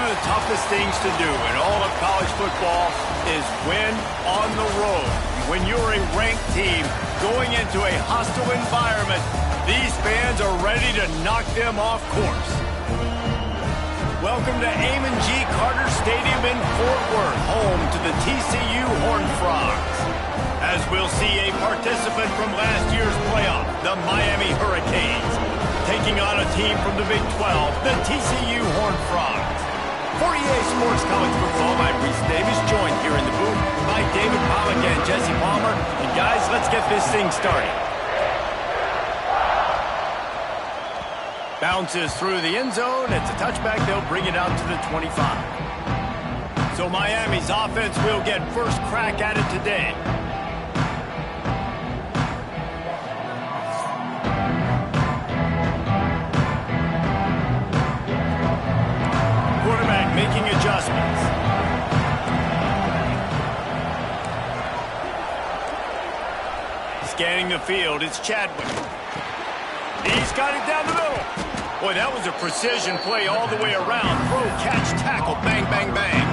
of the toughest things to do in all of college football is win on the road. When you're a ranked team going into a hostile environment, these fans are ready to knock them off course. Welcome to Amon G. Carter Stadium in Fort Worth, home to the TCU Horned Frogs. As we'll see a participant from last year's playoff, the Miami Hurricanes, taking on a team from the Big 12, the TCU Horned Frogs. For EA Sports College Football, I'm Reese Davis, joined here in the booth by David Pollack and Jesse Palmer. And guys, let's get this thing started. Bounces through the end zone. It's a touchback. They'll bring it out to the 25. So Miami's offense will get first crack at it today. Quarterback making adjustments. Scanning the field, it's Chadwick. He's got it down the middle. Boy, that was a precision play all the way around. Throw, catch, tackle, bang, bang, bang.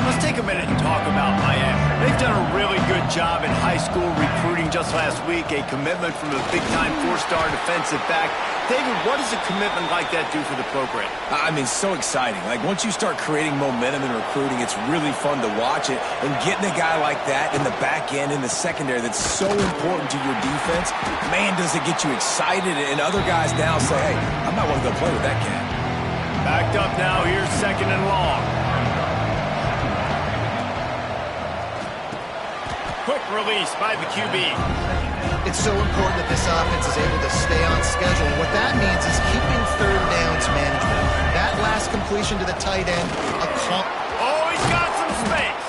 Let's take a minute and talk about Miami. They've done a really good job in high school recruiting just last week. A commitment from a big-time four-star defensive back. David, what does a commitment like that do for the program? I mean, so exciting. Like, once you start creating momentum in recruiting, it's really fun to watch it. And getting a guy like that in the back end, in the secondary, that's so important to your defense, man, does it get you excited. And other guys now say, hey, I might want to go play with that cat. Backed up now. Here's second and long. Quick release by the QB. It's so important that this offense is able to stay on schedule. And what that means is keeping third downs manageable. That last completion to the tight end. Oh, he's got some space.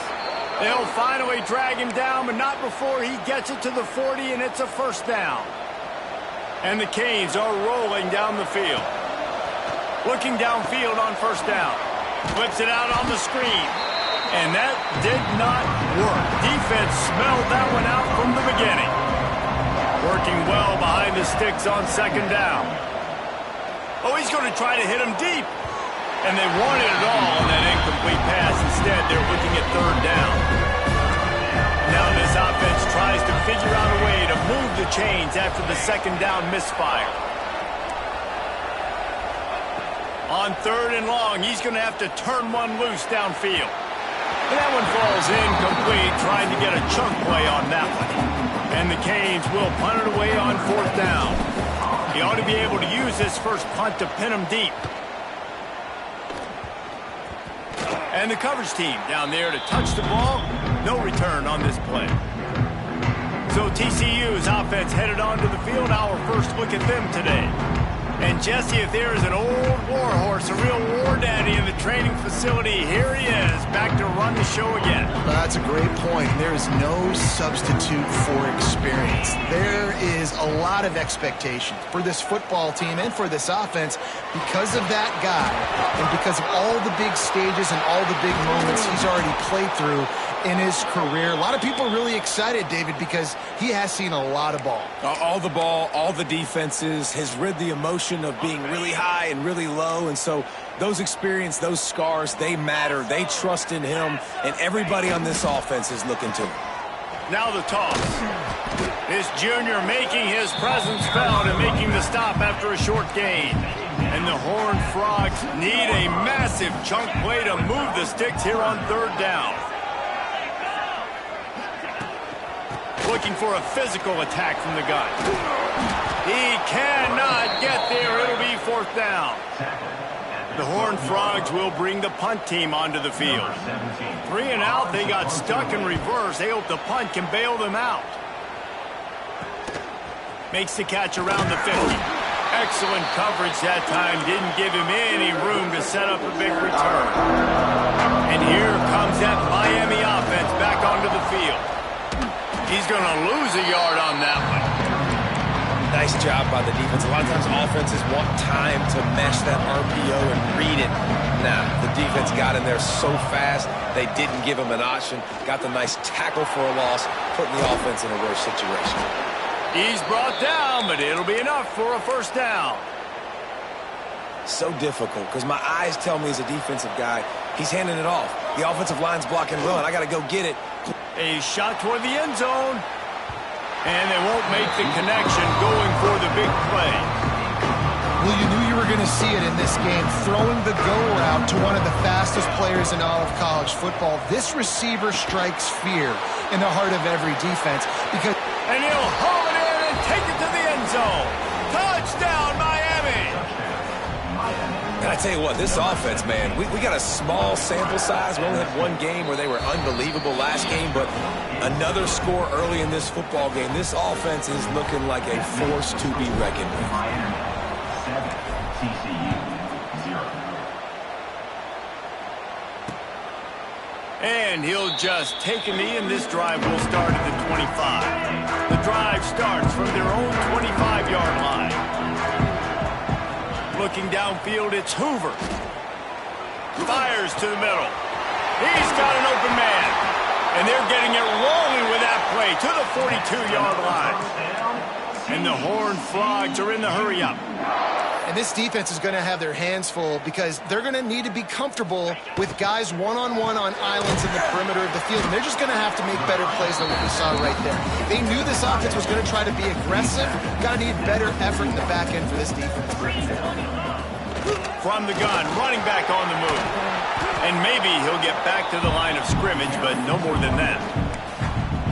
They'll finally drag him down, but not before he gets it to the 40, and it's a first down. And the Canes are rolling down the field. Looking downfield on first down. Flips it out on the screen. And that did not work. Defense smelled that one out from the beginning. Working well behind the sticks on second down. Oh, he's going to try to hit him deep. And they wanted it all on that incomplete pass. Instead, they're looking at third down. Now this offense tries to figure out a way to move the chains after the second down misfire. On third and long, he's going to have to turn one loose downfield. And that one falls incomplete, trying to get a chunk play on that one. And the Canes will punt it away on fourth down. He ought to be able to use this first punt to pin him deep. And the coverage team down there to touch the ball. No return on this play. So TCU's offense headed onto the field. Our first look at them today. And Jesse, if there is an old war horse, a real war daddy in the training facility, here he is, back to run the show again. That's a great point. There is no substitute for experience. There is a lot of expectation for this football team and for this offense because of that guy and because of all the big stages and all the big moments he's already played through in his career. A lot of people are really excited, David, because he has seen a lot of ball. All the ball, all the defenses, has rid the emotion of being really high and really low. And so those experience, those scars, they matter. They trust in him, and everybody on this offense is looking to him. Now the toss. This junior making his presence felt and making the stop after a short gain. And the Horned Frogs need a massive chunk play to move the sticks here on third down. Looking for a physical attack from the gun. He cannot get there. It'll be fourth down. The Horned Frogs will bring the punt team onto the field. 3 and out. They got stuck in reverse. They hope the punt can bail them out. Makes the catch around the 50. Excellent coverage that time. Didn't give him any room to set up a big return. And here comes that Miami offense back onto the field. He's going to lose a yard on that one. Nice job by the defense. A lot of times offenses want time to mesh that RPO and read it. Nah, the defense got in there so fast, they didn't give him an option. Got the nice tackle for a loss, putting the offense in a worse situation. He's brought down, but it'll be enough for a first down. So difficult because my eyes tell me as a defensive guy, he's handing it off. The offensive line's blocking well, and I got to go get it. A shot toward the end zone. And they won't make the connection going for the big play. Well, you knew you were going to see it in this game. Throwing the go route to one of the fastest players in all of college football. This receiver strikes fear in the heart of every defense. And he'll haul it in and take it to the end zone. Touchdown, Miami! And I tell you what, this offense, man, we got a small sample size. We only had one game where they were unbelievable last game, but another score early in this football game. This offense is looking like a force to be reckoned with. And he'll just take a knee, and this drive will start at the 25. The drive starts from their own 25-yard line. Looking downfield, it's Hoover. Fires to the middle. He's got an open man. And they're getting it rolling with that play to the 42-yard line. And the Horned Frogs are in the hurry-up. And this defense is going to have their hands full because they're going to need to be comfortable with guys one-on-one on islands in the perimeter of the field. And they're just going to have to make better plays than what we saw right there. They knew this offense was going to try to be aggressive. Got to need better effort in the back end for this defense. From the gun, running back on the move. And maybe he'll get back to the line of scrimmage, but no more than that.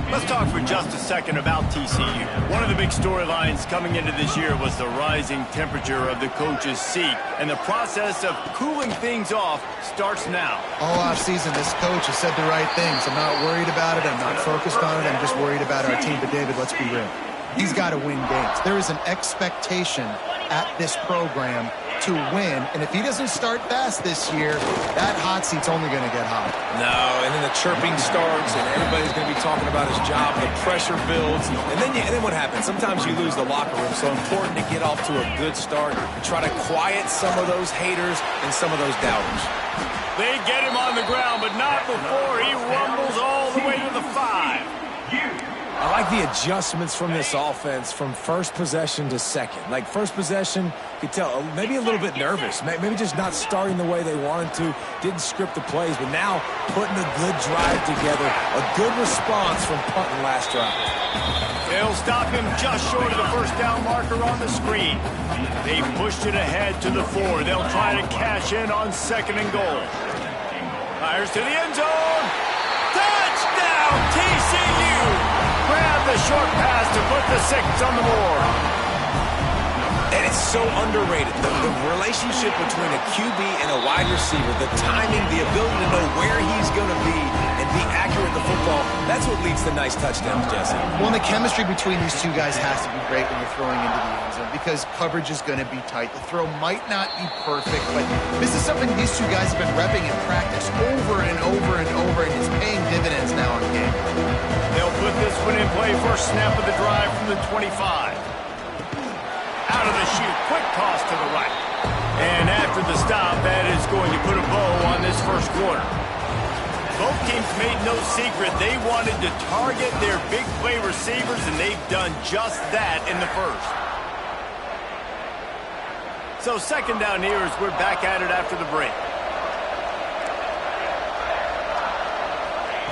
Let's talk for just a second about TCU. One of the big storylines coming into this year was the rising temperature of the coach's seat. And the process of cooling things off starts now. All offseason, this coach has said the right things. I'm not worried about it. I'm not focused on it. I'm just worried about our team. But, David, let's be real. He's got to win games. There is an expectation at this program to win, and if he doesn't start fast this year, that hot seat's only going to get hot. No, and then the chirping starts, and everybody's going to be talking about his job. The pressure builds, and then what happens? Sometimes you lose the locker room, so important to get off to a good start and try to quiet some of those haters and some of those doubters. They get him on the ground, but not before he rumbles all the way to the 5. I like the adjustments from this offense from first possession to second. Like first possession, you could tell maybe a little bit nervous. Maybe just not starting the way they wanted to. Didn't script the plays, but now putting a good drive together. A good response from punting last drive. They'll stop him just short of the first down marker on the screen. They pushed it ahead to the 4. They'll try to cash in on 2nd and goal. Fires to the end zone. Touchdown, TCU! Grab the short pass to put the 6 on the board. And it's so underrated. The relationship between a QB and a wide receiver, the timing, the ability to know where he's going to be and be accurate in the football, that's what leads to nice touchdowns, Jesse. Well, the chemistry between these two guys has to be great when you're throwing into the end zone because coverage is going to be tight. The throw might not be perfect, but this is something these two guys have been repping in practice over and over and over, and it's paying dividends now in game. They'll put this one in play. First snap of the drive from the 25. Out of the chute, quick toss to the right. And after the stop, that is going to put a bow on this first quarter. Both teams made no secret they wanted to target their big play receivers, and they've done just that in the first. So 2nd down here as we're back at it after the break.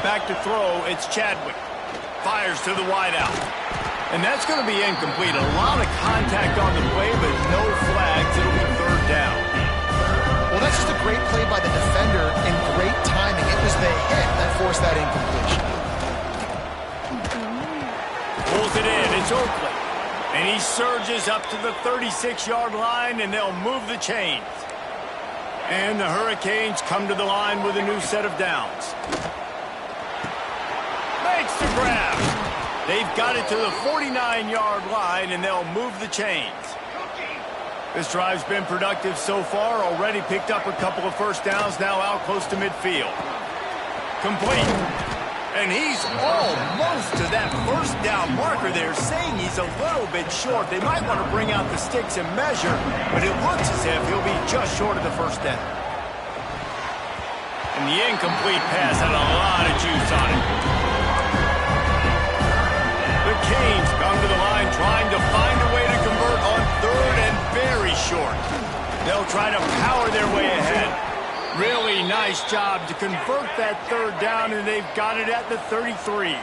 Back to throw, it's Chadwick. Fires to the wideout. And that's going to be incomplete. A lot of contact on the play, but no flags. It'll be 3rd down. Well, that's just a great play by the defender and great timing. It was the hit that forced that incompletion. Pulls it in. It's Oakley. And he surges up to the 36-yard line, and they'll move the chains. And the Hurricanes come to the line with a new set of downs. Makes the grab. They've got it to the 49-yard line, and they'll move the chains. This drive's been productive so far. Already picked up a couple of first downs, now out close to midfield. Complete. And he's almost to that first down marker there, saying he's a little bit short. They might want to bring out the sticks and measure, but it looks as if he'll be just short of the first down. And the incomplete pass had a lot of juice on it. The Canes come to the line trying to find a way to convert on 3rd and very short. They'll try to power their way ahead. Really nice job to convert that third down, and they've got it at the 33.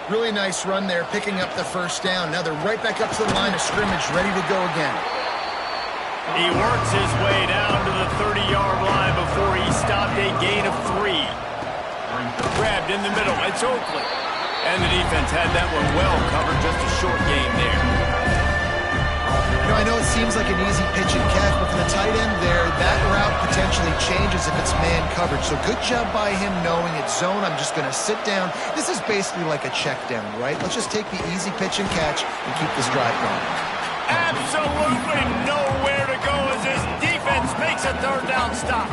Really nice run there, picking up the first down. Now they're right back up to the line of scrimmage, ready to go again. He works his way down to the 30-yard line before he stopped a gain of 3. Grabbed in the middle. It's Oakley. And the defense had that one well covered. Just a short gain there. You know, I know it seems like an easy pitch and catch, but for the tight end there, that route potentially changes if it's man coverage. So good job by him knowing it's zone. I'm just going to sit down. This is basically like a check down, right? Let's just take the easy pitch and catch and keep this drive going. Absolutely nowhere to go as his defense makes a third down stop.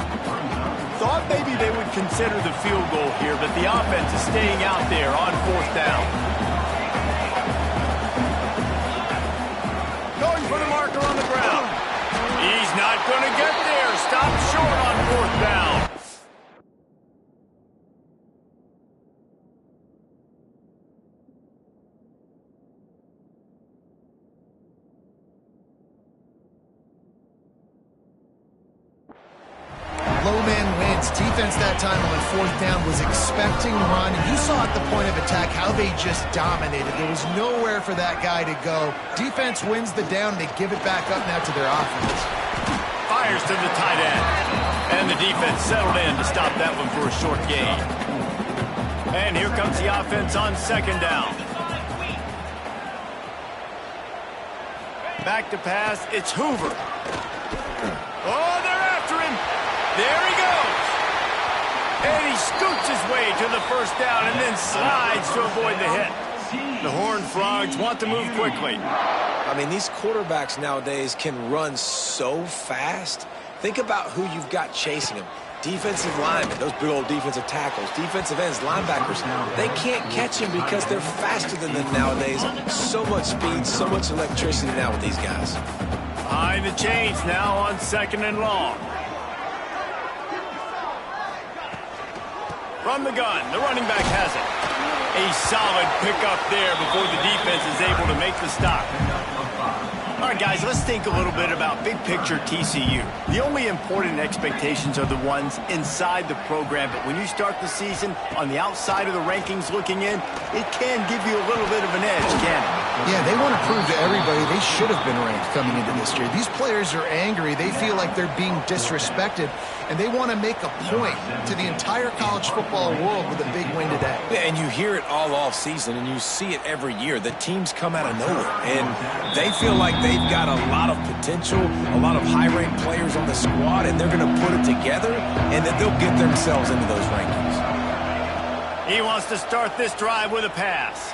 Thought maybe they would consider the field goal here, but the offense is staying out there on fourth down. Going for the marker on the ground. He's not going to get there. Stopped short on fourth down. Low man wins. Defense that time on fourth down was expecting run. You saw at the point of attack how they just dominated. There was nowhere for that guy to go. Defense wins the down. They give it back up now to their offense. Fires to the tight end. And the defense settled in to stop that one for a short gain. And here comes the offense on second down. Back to pass. It's Hoover. Oh, they're after him. There he goes. And he scoots his way to the first down and then slides to avoid the hit. The Horned Frogs want to move quickly. I mean, these quarterbacks nowadays can run so fast. Think about who you've got chasing them. Defensive linemen, those big old defensive tackles, defensive ends, linebackers. They can't catch him because they're faster than them nowadays. So much speed, so much electricity now with these guys. Behind the chains now on second and long. From the gun, the running back has it. A solid pickup there before the defense is able to make the stop. All right, guys, let's think a little bit about big picture TCU. The only important expectations are the ones inside the program, but when you start the season on the outside of the rankings looking in, it can give you a little bit of an edge, can't it? Yeah, they want to prove to everybody they should have been ranked coming into this year. These players are angry. They feel like they're being disrespected, and they want to make a point to the entire college football world with a big win today. Yeah, and you hear it all off season, and you see it every year. The teams come out of nowhere, and they feel like they've got a lot of potential, a lot of high-ranked players on the squad, and they're going to put it together, and then they'll get themselves into those rankings. He wants to start this drive with a pass,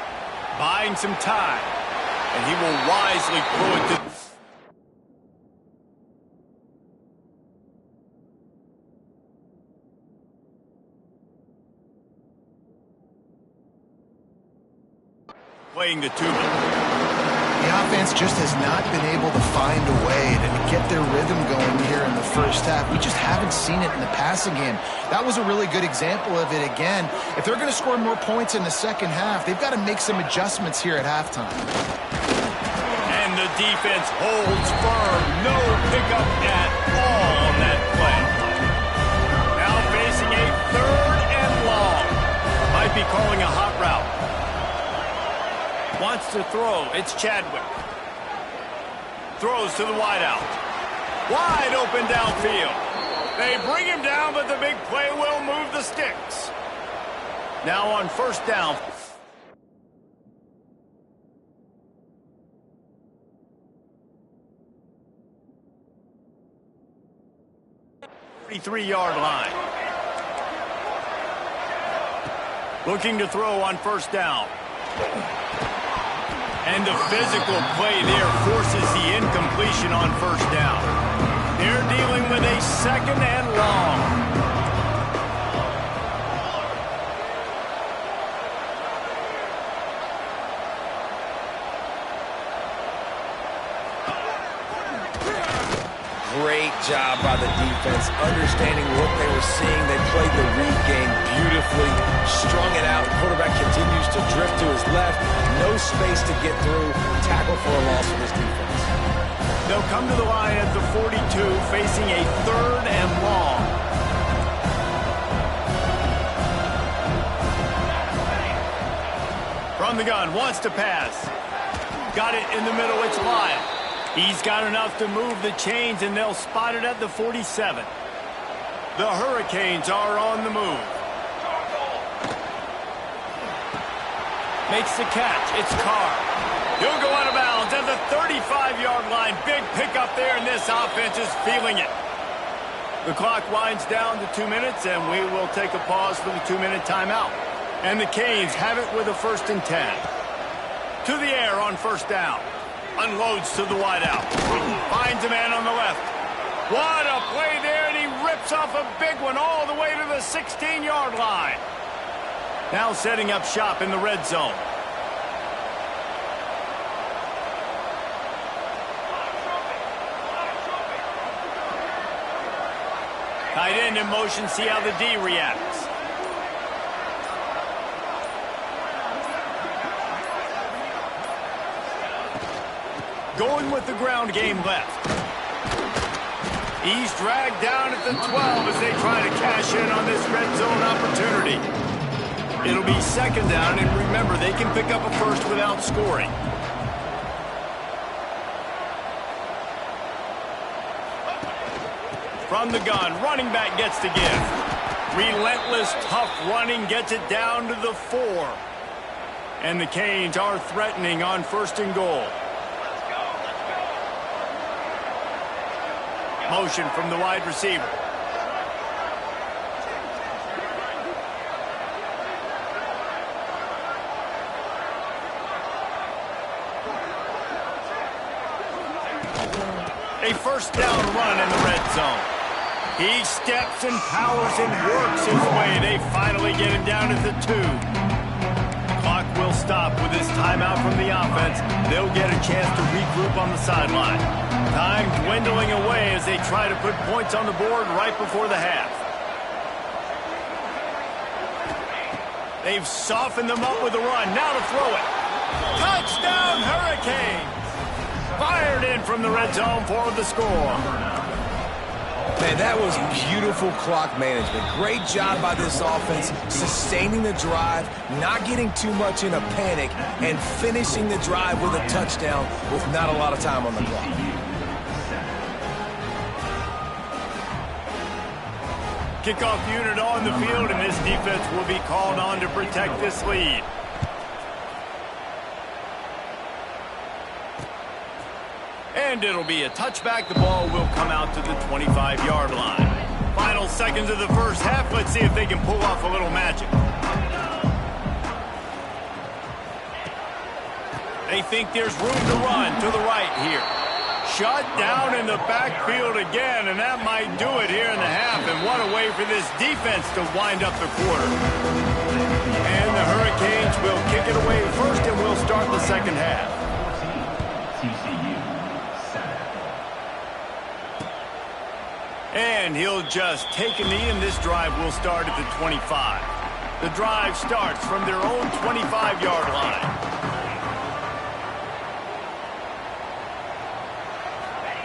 buying some time, and he will wisely throw it to... playing the tuba. The offense just has not been able to find a way to get their rhythm going here in the first half. We just haven't seen it in the passing game. That was a really good example of it again. If they're going to score more points in the second half, they've got to make some adjustments here at halftime. And the defense holds firm. No pickup at all on that play. Now facing a third and long. Might be calling a hot route. Wants to throw. It's Chadwick. Throws to the wideout. Wide open downfield. They bring him down, but the big play will move the sticks. Now on first down. 33-yard line. Looking to throw on first down. And the physical play there forces the incompletion on first down. They're dealing with a second and long. Great job by the defense, understanding what they were seeing. They played the read game beautifully, strung it out. The quarterback continues to drift to his left. No space to get through. Tackle for a loss for this defense. They'll come to the line at the 42, facing a 3rd and long. From the gun, wants to pass. Got it in the middle, it's Lyon. He's got enough to move the chains, and they'll spot it at the 47. The Hurricanes are on the move. Makes the catch, it's Carr. He'll go out of bounds at the 35-yard line. Big pickup there, and this offense is feeling it. The clock winds down to 2 minutes, and we will take a pause for the 2-minute timeout. And the Canes have it with a 1st and 10. To the air on 1st down. Unloads to the wideout. Finds a man on the left. What a play there, and he rips off a big one all the way to the 16-yard line. Now setting up shop in the red zone. Tight end in motion, see how the D reacts. Going with the ground game left. He's dragged down at the 12 as they try to cash in on this red zone opportunity. It'll be 2nd down, and remember, they can pick up a 1st without scoring. From the gun, running back gets to give. Relentless, tough running gets it down to the 4. And the Canes are threatening on 1st and goal. Motion from the wide receiver. A 1st down run in the red zone. He steps and powers and works his way. They finally get him down at the 2. Clock will stop with this timeout from the offense. They'll get a chance to regroup on the sideline. Time dwindling away as they try to put points on the board right before the half. They've softened them up with a run. Now to throw it. Touchdown, Hurricanes! Fired in from the red zone for the score. Man, that was beautiful clock management. Great job by this offense, sustaining the drive, not getting too much in a panic, and finishing the drive with a touchdown with not a lot of time on the clock. Kickoff unit on the field, and this defense will be called on to protect this lead. And it'll be a touchback. The ball will come out to the 25-yard line. Final seconds of the 1st half. Let's see if they can pull off a little magic. They think there's room to run to the right here. Shut down in the backfield again, and that might do it here in the half. And what a way for this defense to wind up the quarter. And the Hurricanes will kick it away first, and we'll start the 2nd half. And he'll just take a knee, and this drive will start at the 25. The drive starts from their own 25-yard line.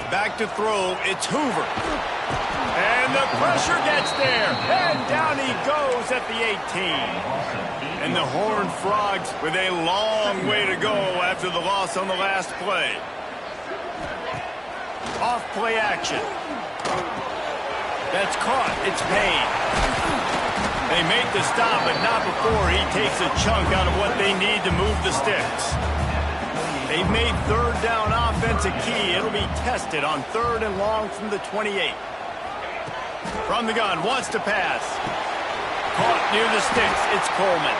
Back to throw, it's Hoover. And the pressure gets there. And down he goes at the 18. And the Horned Frogs with a long way to go after the loss on the last play. Off play action. That's caught. It's Payne. They make the stop, but not before he takes a chunk out of what they need to move the sticks. They've made 3rd down offense a key. It'll be tested on 3rd and long from the 28. From the gun, wants to pass. Caught near the sticks. It's Coleman.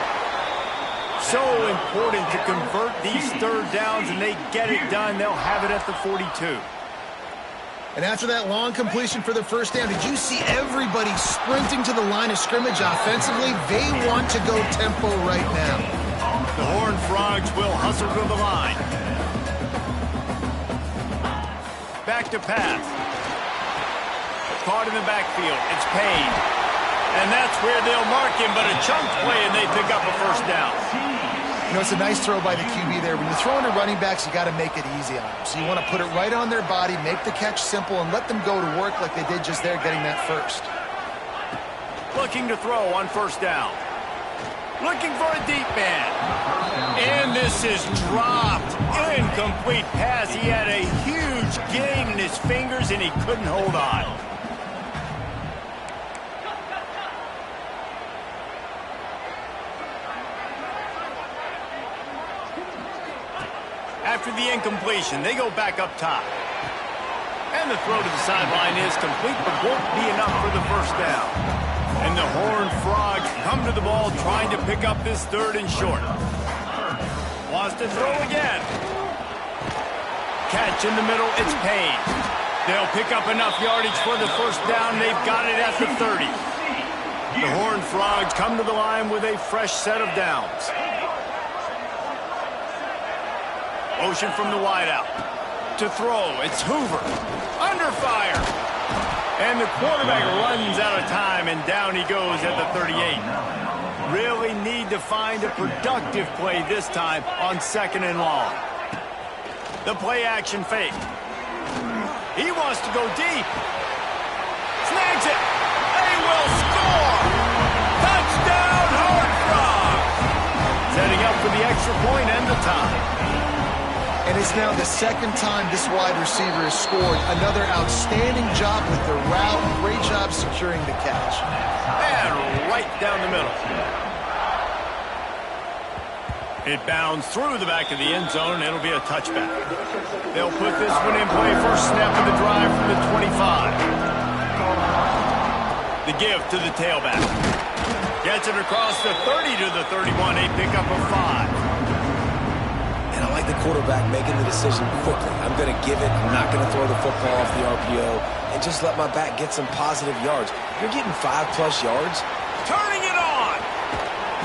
So important to convert these 3rd downs, and they get it done. They'll have it at the 42. And after that long completion for the 1st down, did you see everybody sprinting to the line of scrimmage offensively? They want to go tempo right now. The Horned Frogs will hustle to the line. Back to pass. Caught in the backfield. It's Payne. And that's where they'll mark him, but a chunk play, and they pick up a 1st down. You know, it's a nice throw by the QB there. When you're throwing to running backs, you got to make it easy on them. So you want to put it right on their body, make the catch simple, and let them go to work like they did just there, getting that first. Looking to throw on first down. Looking for a deep man. And this is dropped. Incomplete pass. He had a huge gain in his fingers, and he couldn't hold on. After the incompletion, they go back up top. And the throw to the sideline is complete, but won't be enough for the first down. And the Horned Frogs come to the ball trying to pick up this third and short. Wants to throw again. Catch in the middle, it's Payne. They'll pick up enough yardage for the first down. They've got it at the 30. The Horned Frogs come to the line with a fresh set of downs. Motion from the wideout. To throw, it's Hoover. Under fire. And the quarterback runs out of time, and down he goes at the 38. Really need to find a productive play this time on second and long. The play action fake. He wants to go deep. Snags it. They will score. Touchdown, Horned Frogs. Setting up for the extra point and the tie. And it's now the second time this wide receiver has scored. Another outstanding job with the route. Great job securing the catch. And right down the middle. It bounds through the back of the end zone, and it'll be a touchback. They'll put this one in play. First snap of the drive from the 25. The give to the tailback. Gets it across the 30 to the 31. A pickup of 5. I like the quarterback making the decision quickly. I'm going to give it. I'm not going to throw the football off the RPO and just let my back get some positive yards. You're getting 5+ yards. Turning it on.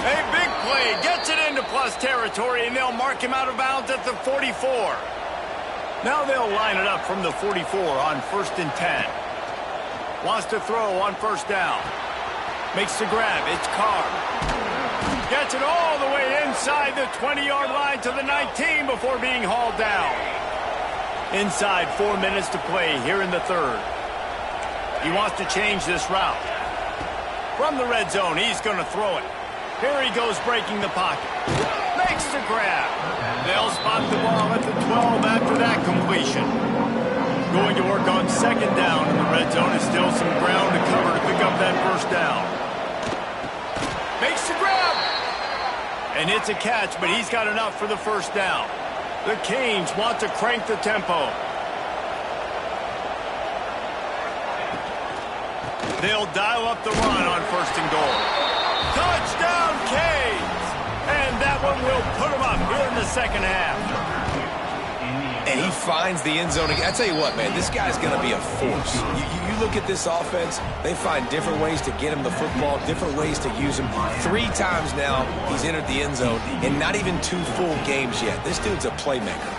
A big play. Gets it into plus territory, and they'll mark him out of bounds at the 44. Now they'll line it up from the 44 on 1st and 10. Wants to throw on first down. Makes the grab. It's Carr. Gets it all the way inside the 20-yard line to the 19 before being hauled down. Inside 4 minutes to play here in the third. He wants to change this route. From the red zone, he's going to throw it. Here he goes breaking the pocket. Makes the grab. They'll spot the ball at the 12 after that completion. Going to work on second down in the red zone. Is still some ground to cover to pick up that first down. Makes the grab. And it's a catch, but he's got enough for the first down. The Canes want to crank the tempo. They'll dial up the run on 1st and goal. Touchdown, Canes! And that one will put them up here in the second half. And he finds the end zone again. I tell you what, man, this guy's going to be a force. You look at this offense, they find different ways to get him the football, different ways to use him. 3 times now he's entered the end zone, and not even 2 full games yet. This dude's a playmaker.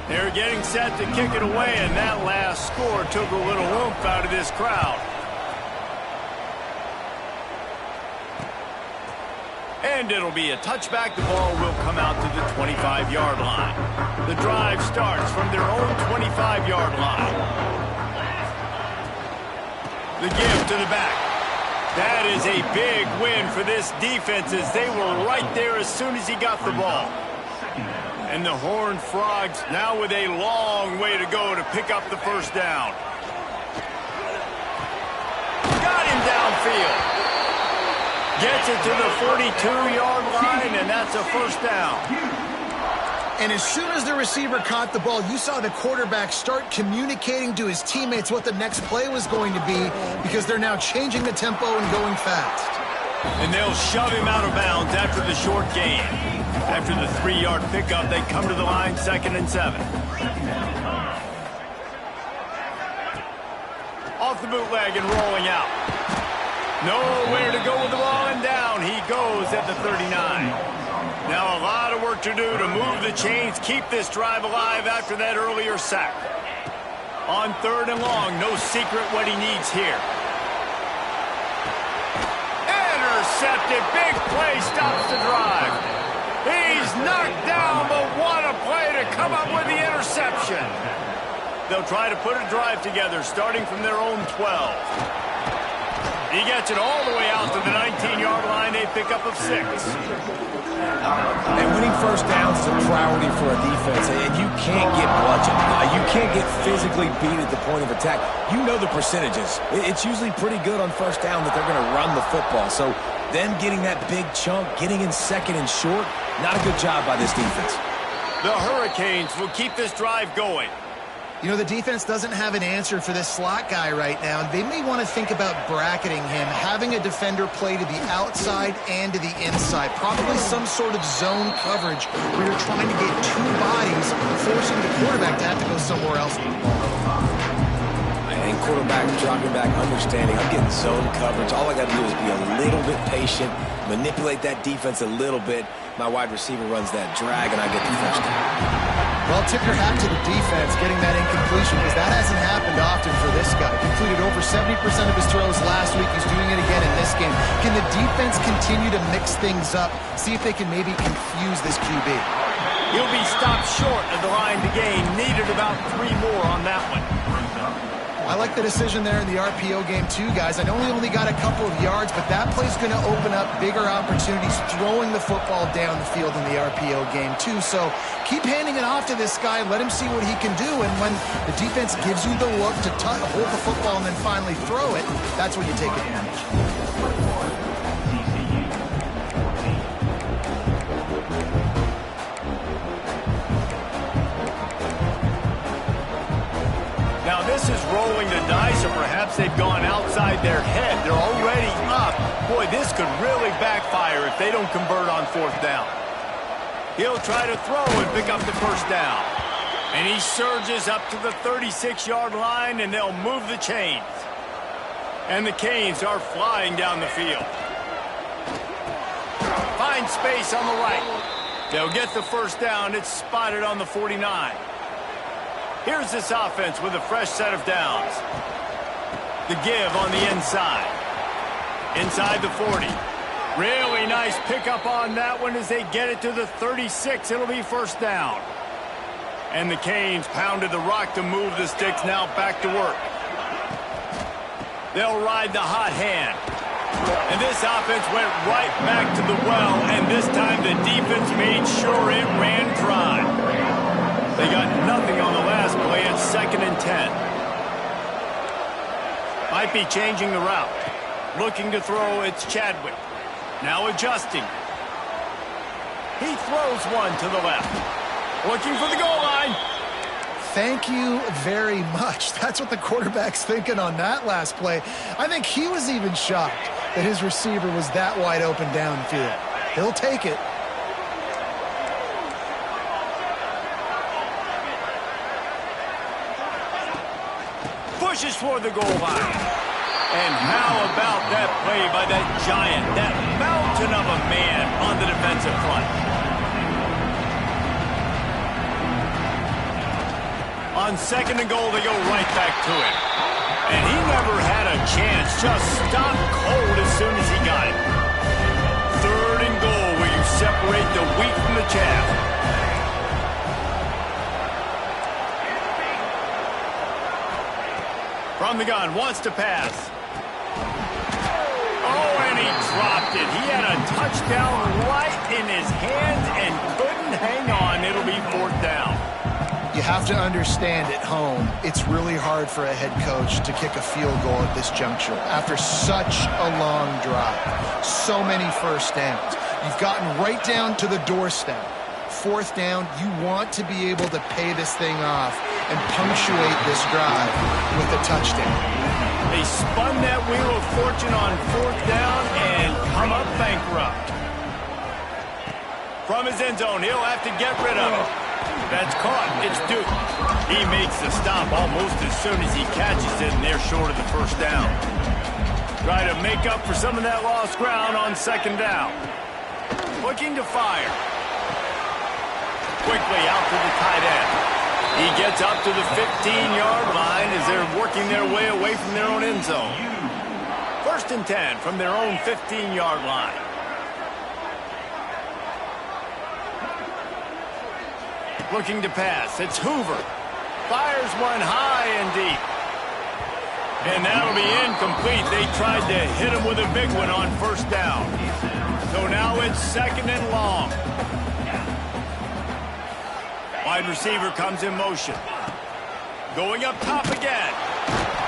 They're getting set to kick it away, and that last score took a little oomph out of this crowd. And it'll be a touchback. The ball will come out to the 25-yard line. The drive starts from their own 25-yard line. The give to the back. That is a big win for this defense, as they were right there as soon as he got the ball. And the Horned Frogs now with a long way to go to pick up the first down. Got him downfield. Gets it to the 42-yard line, and that's a first down. And as soon as the receiver caught the ball, you saw the quarterback start communicating to his teammates what the next play was going to be, because they're now changing the tempo and going fast. And they'll shove him out of bounds after the short gain. After the 3-yard pickup, they come to the line 2nd and 7. Off the bootleg and rolling out. Nowhere to go with the ball, and down he goes at the 39. Now a lot of work to do to move the chains, keep this drive alive after that earlier sack. On 3rd and long, no secret what he needs here. Intercepted, big play, stops the drive. He's knocked down, but what a play to come up with the interception. They'll try to put a drive together, starting from their own 12. He gets it all the way out to the 19-yard line. They pick up of 6. And winning first downs is a priority for a defense, and you can't get bludgeoned. You can't get physically beat at the point of attack. You know the percentages. It's usually pretty good on first down that they're going to run the football. So them getting that big chunk, getting in 2nd and short, not a good job by this defense. The Hurricanes will keep this drive going. You know, the defense doesn't have an answer for this slot guy right now. They may want to think about bracketing him, having a defender play to the outside and to the inside. Probably some sort of zone coverage where you're trying to get 2 bodies, forcing the quarterback to have to go somewhere else. And quarterback dropping back, understanding I'm getting zone coverage. All I got to do is be a little bit patient, manipulate that defense a little bit. My wide receiver runs that drag, and I get the first down. Well, tip your hat to the defense getting that incompletion, because that hasn't happened often for this guy. Completed over 70% of his throws last week. He's doing it again in this game. Can the defense continue to mix things up, see if they can maybe confuse this QB? He'll be stopped short of the line to gain. Needed about 3 more on that one. I like the decision there in the RPO game too, guys. I know he only got a couple of yards, but that play's going to open up bigger opportunities throwing the football down the field in the RPO game too. So keep handing it off to this guy. Let him see what he can do. And when the defense gives you the look to hold the football and then finally throw it, that's when you take advantage. Now this is rolling the dice, or perhaps they've gone outside their head. They're already up. Boy, this could really backfire if they don't convert on 4th down. He'll try to throw and pick up the first down. And he surges up to the 36-yard line, and they'll move the chains. And the Canes are flying down the field. Find space on the right. They'll get the first down. It's spotted on the 49. Here's this offense with a fresh set of downs. The give on the inside. Inside the 40. Really nice pickup on that one as they get it to the 36. It'll be first down. And the Canes pounded the rock to move the sticks. Now back to work. They'll ride the hot hand. And this offense went right back to the well. And this time the defense made sure it ran dry. They got nothing on the last play. It's 2nd and 10. Might be changing the route. Looking to throw, it's Chadwick. Now adjusting. He throws one to the left. Looking for the goal line. Thank you very much. That's what the quarterback's thinking on that last play. I think he was even shocked that his receiver was that wide open downfield. He'll take it. Pushes for the goal line. And how about that play by that giant, that mountain of a man on the defensive front? On 2nd and goal, they go right back to it. And he never had a chance, just stopped cold as soon as he got it. 3rd and goal, where you separate the wheat from the chaff. From the gun, wants to pass. Oh, and he dropped it. He had a touchdown right in his hands and couldn't hang on. It'll be 4th down. You have to understand at home, it's really hard for a head coach to kick a field goal at this juncture after such a long drive. So many first downs. You've gotten right down to the doorstep. 4th down, you want to be able to pay this thing off and punctuate this drive with a touchdown. They spun that wheel of fortune on 4th down and come up bankrupt. From his end zone, he'll have to get rid of it. That's caught. It's Duke. He makes the stop almost as soon as he catches it, and they're short of the first down. Try to make up for some of that lost ground on 2nd down. Looking to fire. Quickly out to the tight end. He gets up to the 15-yard line as they're working their way away from their own end zone. 1st and 10 from their own 15-yard line. Looking to pass. It's Hoover. Fires one high and deep. And that'll be incomplete. They tried to hit him with a big one on 1st down. So now it's 2nd and long. Wide receiver comes in motion. Going up top again.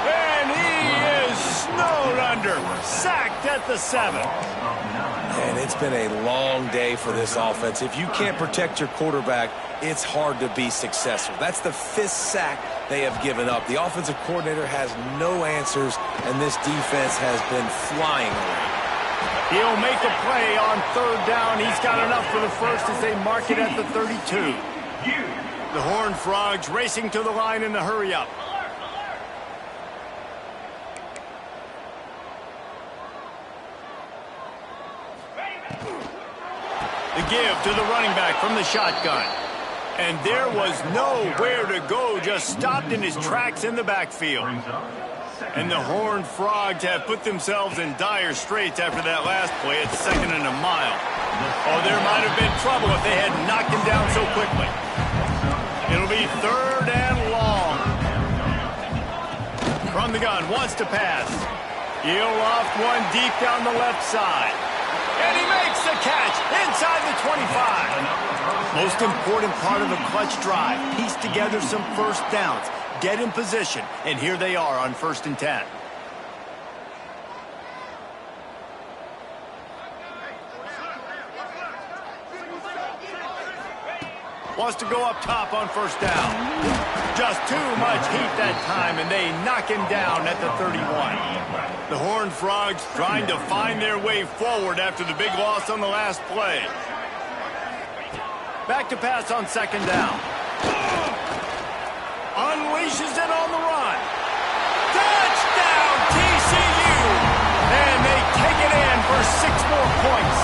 And he is snowed under. Sacked at the 7. And it's been a long day for this offense. If you can't protect your quarterback, it's hard to be successful. That's the 5th sack they have given up. The offensive coordinator has no answers, and this defense has been flying around. He'll make a play on 3rd down. He's got enough for the first as they mark it at the 32. The Horned Frogs racing to the line in the hurry-up. The give to the running back from the shotgun. And there was nowhere to go, just stopped in his tracks in the backfield. And the Horned Frogs have put themselves in dire straits after that last play. It's 2nd and a mile. Oh, there might have been trouble if they had knocked him down so quickly. It'll be 3rd and long. From the gun, wants to pass. He'll loft one deep down the left side. And he makes the catch inside the 25. Most important part of a clutch drive. Piece together some 1st downs. Get in position. And here they are on 1st and 10. Wants to go up top on 1st down. Just too much heat that time, and they knock him down at the 31. The Horned Frogs trying to find their way forward after the big loss on the last play. Back to pass on 2nd down. Unleashes it on the run. Touchdown, TCU! And they take it in for 6 more points.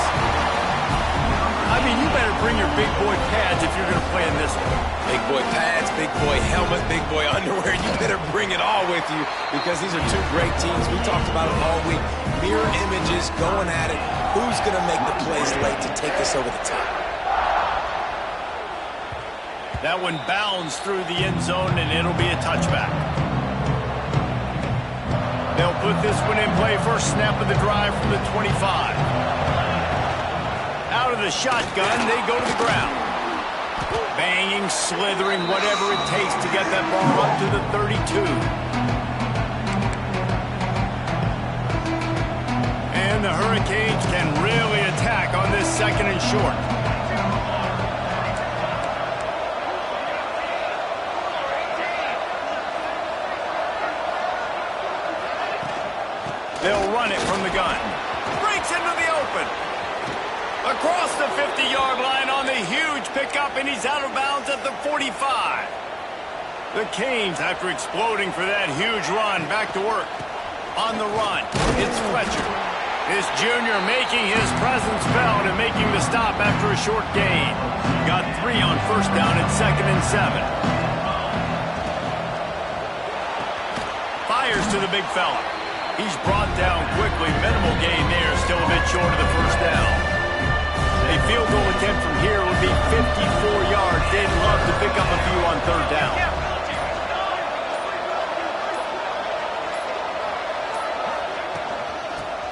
I mean, you better bring your big boy pads if you're going to play in this one. Big boy pads, big boy helmet, big boy underwear. You better bring it all with you because these are 2 great teams. We talked about it all week. Mirror images, going at it. Who's going to make the plays late to take us over the top? That one bounds through the end zone, and it'll be a touchback. They'll put this one in play. First snap of the drive from the 25. Out of the shotgun, they go to the ground. Banging, slithering, whatever it takes to get that ball up to the 32. And the Hurricanes can really attack on this 2nd and short. They'll run it from the gun. Breaks into the open. Across the 50-yard line on the huge pickup, and he's out of bounds at the 45. The Canes, after exploding for that huge run, back to work. On the run, it's Fletcher. This junior making his presence felt and making the stop after a short gain. Got 3 on 1st down at 2nd and 7. Fires to the big fella. He's brought down quickly. Minimal gain there, still a bit short of the 1st down. A field goal attempt from here would be 54 yards. They'd love to pick up a few on 3rd down.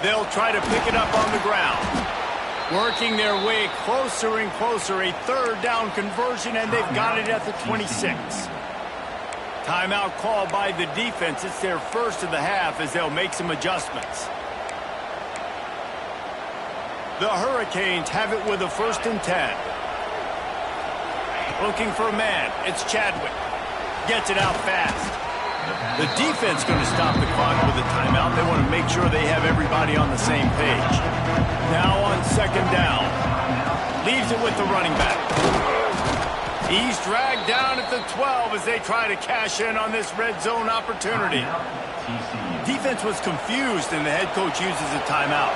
They'll try to pick it up on the ground. Working their way closer and closer. A 3rd down conversion, and they've got it at the 26. Timeout called by the defense. It's their first of the half as they'll make some adjustments. The Hurricanes have it with a 1st and 10. Looking for a man. It's Chadwick. Gets it out fast. The defense going to stop the clock with a timeout. They want to make sure they have everybody on the same page. Now on 2nd down. Leaves it with the running back. He's dragged down at the 12 as they try to cash in on this red zone opportunity. Defense was confused, and the head coach uses a timeout.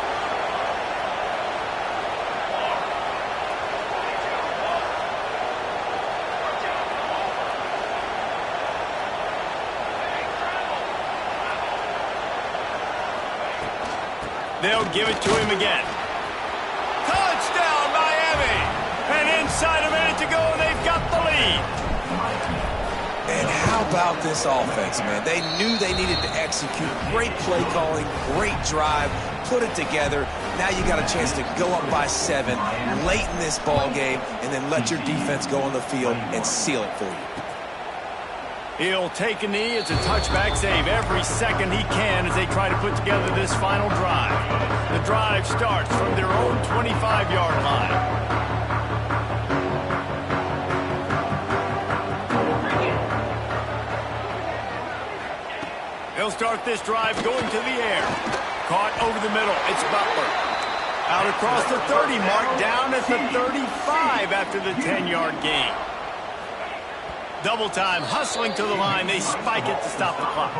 They'll give it to him again. Touchdown, Miami! And inside a minute to go, and they've got the lead. And how about this offense, man? They knew they needed to execute. Great play calling, great drive, put it together. Now you got a chance to go up by 7 late in this ball game and then let your defense go on the field and seal it for you. He'll take a knee. It's a touchback save every second he can as they try to put together this final drive. The drive starts from their own 25-yard line. He'll start this drive going to the air. Caught over the middle. It's Butler. Out across the 30 mark, down at the 35 after the 10-yard gain. Double time, hustling to the line. They spike it to stop the clock.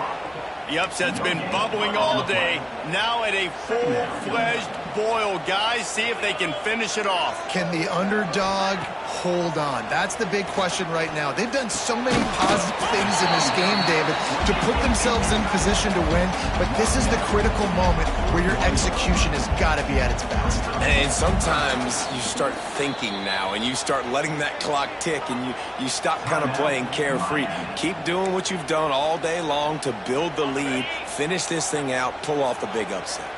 The upset's been bubbling all day. Now at a full-fledged boil. Guys, see if they can finish it off. Can the underdog hold on? That's the big question right now. They've done so many positive things in this game, David, to put themselves in position to win, but this is the critical moment where your execution has got to be at its best. And sometimes you start thinking now, and you start letting that clock tick, and you stop kind of playing carefree. Keep doing what you've done all day long to build the lead, finish this thing out, pull off the big upset.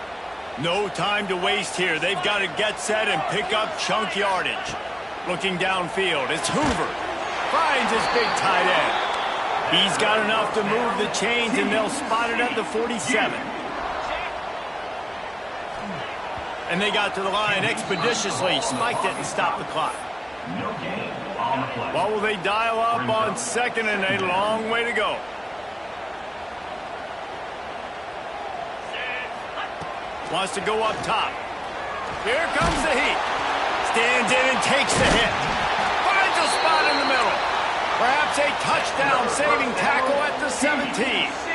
No time to waste here. They've got to get set and pick up chunk yardage. Looking downfield, it's Hoover. Finds his big tight end. He's got enough to move the chains, and they'll spot it at the 47. And they got to the line expeditiously, spiked it and stopped the clock. What will they dial up on second and a long way to go? Wants to go up top. Here comes the heat. Stands in and takes the hit. Finds a spot in the middle. Perhaps a touchdown saving tackle at the 17.